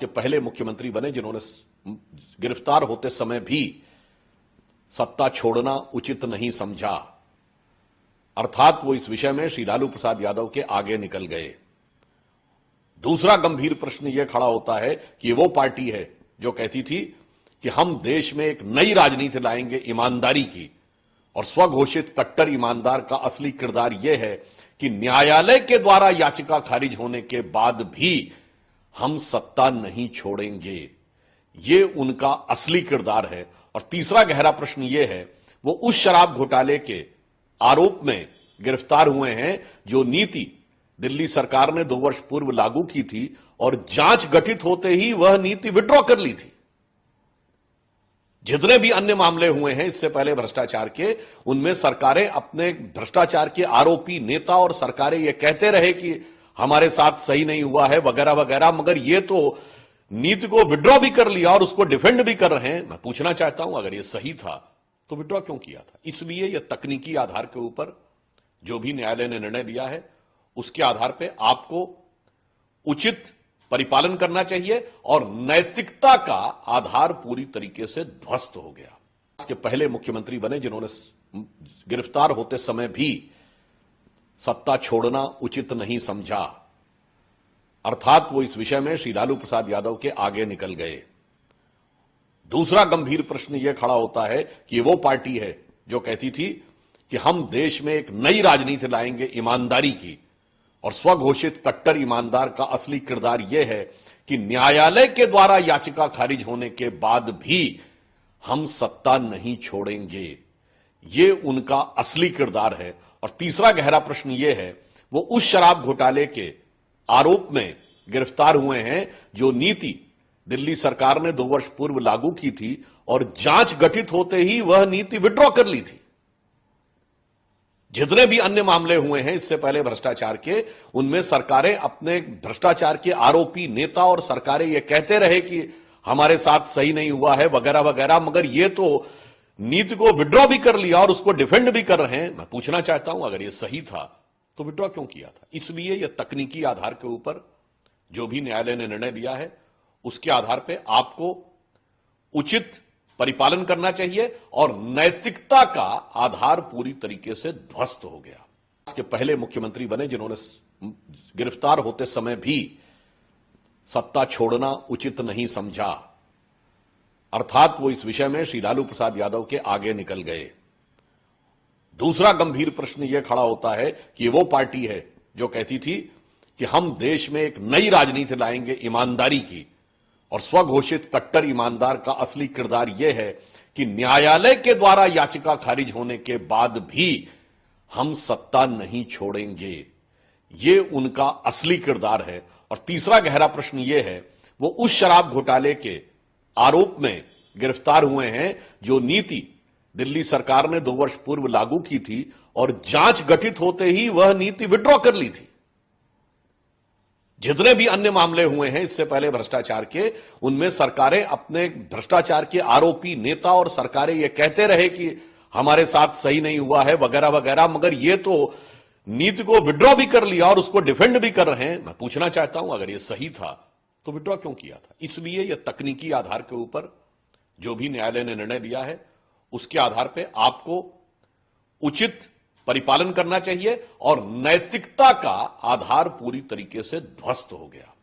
के पहले मुख्यमंत्री बने जिन्होंने गिरफ्तार होते समय भी सत्ता छोड़ना उचित नहीं समझा, अर्थात वो इस विषय में श्री लालू प्रसाद यादव के आगे निकल गए। दूसरा गंभीर प्रश्न यह खड़ा होता है कि वो पार्टी है जो कहती थी कि हम देश में एक नई राजनीति लाएंगे ईमानदारी की, और स्वघोषित कट्टर ईमानदार का असली किरदार यह है कि न्यायालय के द्वारा याचिका खारिज होने के बाद भी हम सत्ता नहीं छोड़ेंगे। ये उनका असली किरदार है। और तीसरा गहरा प्रश्न यह है, वो उस शराब घोटाले के आरोप में गिरफ्तार हुए हैं जो नीति दिल्ली सरकार ने 2 वर्ष पूर्व लागू की थी और जांच गठित होते ही वह नीति विड्रॉ कर ली थी। जितने भी अन्य मामले हुए हैं इससे पहले भ्रष्टाचार के, उनमें सरकारें अपने भ्रष्टाचार के आरोपी नेता और सरकारें यह कहते रहे कि हमारे साथ सही नहीं हुआ है वगैरह वगैरह, मगर ये तो नीति को विड्रॉ भी कर लिया और उसको डिफेंड भी कर रहे हैं। मैं पूछना चाहता हूं, अगर ये सही था तो विड्रॉ क्यों किया था? इसलिए यह तकनीकी आधार के ऊपर जो भी न्यायालय ने निर्णय लिया है उसके आधार पर आपको उचित परिपालन करना चाहिए, और नैतिकता का आधार पूरी तरीके से ध्वस्त हो गया। इसके पहले मुख्यमंत्री बने जिन्होंने गिरफ्तार होते समय भी सत्ता छोड़ना उचित नहीं समझा, अर्थात वो इस विषय में श्री लालू प्रसाद यादव के आगे निकल गए। दूसरा गंभीर प्रश्न यह खड़ा होता है कि वो पार्टी है जो कहती थी कि हम देश में एक नई राजनीति लाएंगे ईमानदारी की, और स्वघोषित कट्टर ईमानदार का असली किरदार यह है कि न्यायालय के द्वारा याचिका खारिज होने के बाद भी हम सत्ता नहीं छोड़ेंगे। ये उनका असली किरदार है। और तीसरा गहरा प्रश्न यह है, वो उस शराब घोटाले के आरोप में गिरफ्तार हुए हैं जो नीति दिल्ली सरकार ने 2 वर्ष पूर्व लागू की थी और जांच गठित होते ही वह नीति विड्रॉ कर ली थी। जितने भी अन्य मामले हुए हैं इससे पहले भ्रष्टाचार के, उनमें सरकारें अपने भ्रष्टाचार के आरोपी नेता और सरकारें यह कहते रहे कि हमारे साथ सही नहीं हुआ है वगैरह वगैरह, मगर ये तो नीति को विड्रॉ भी कर लिया और उसको डिफेंड भी कर रहे हैं। मैं पूछना चाहता हूं, अगर ये सही था तो विड्रॉ क्यों किया था? इसलिए यह तकनीकी आधार के ऊपर जो भी न्यायालय ने निर्णय लिया है उसके आधार पर आपको उचित परिपालन करना चाहिए, और नैतिकता का आधार पूरी तरीके से ध्वस्त हो गया। इसके पहले मुख्यमंत्री बने जिन्होंने गिरफ्तार होते समय भी सत्ता छोड़ना उचित नहीं समझा, अर्थात वो इस विषय में श्री लालू प्रसाद यादव के आगे निकल गए। दूसरा गंभीर प्रश्न यह खड़ा होता है कि वो पार्टी है जो कहती थी कि हम देश में एक नई राजनीति लाएंगे ईमानदारी की, और स्वघोषित कट्टर ईमानदार का असली किरदार यह है कि न्यायालय के द्वारा याचिका खारिज होने के बाद भी हम सत्ता नहीं छोड़ेंगे। ये उनका असली किरदार है। और तीसरा गहरा प्रश्न यह है, वो उस शराब घोटाले के आरोप में गिरफ्तार हुए हैं जो नीति दिल्ली सरकार ने 2 वर्ष पूर्व लागू की थी और जांच गठित होते ही वह नीति विड्रॉ कर ली थी। जितने भी अन्य मामले हुए हैं इससे पहले भ्रष्टाचार के, उनमें सरकारें अपने भ्रष्टाचार के आरोपी नेता और सरकारें यह कहते रहे कि हमारे साथ सही नहीं हुआ है वगैरह वगैरह, मगर ये तो नीति को विड्रॉ भी कर लिया और उसको डिफेंड भी कर रहे हैं। मैं पूछना चाहता हूं, अगर ये सही था तो विड्रॉ क्यों किया था? इसलिए यह तकनीकी आधार के ऊपर जो भी न्यायालय ने निर्णय लिया है उसके आधार पर आपको उचित परिपालन करना चाहिए, और नैतिकता का आधार पूरी तरीके से ध्वस्त हो गया।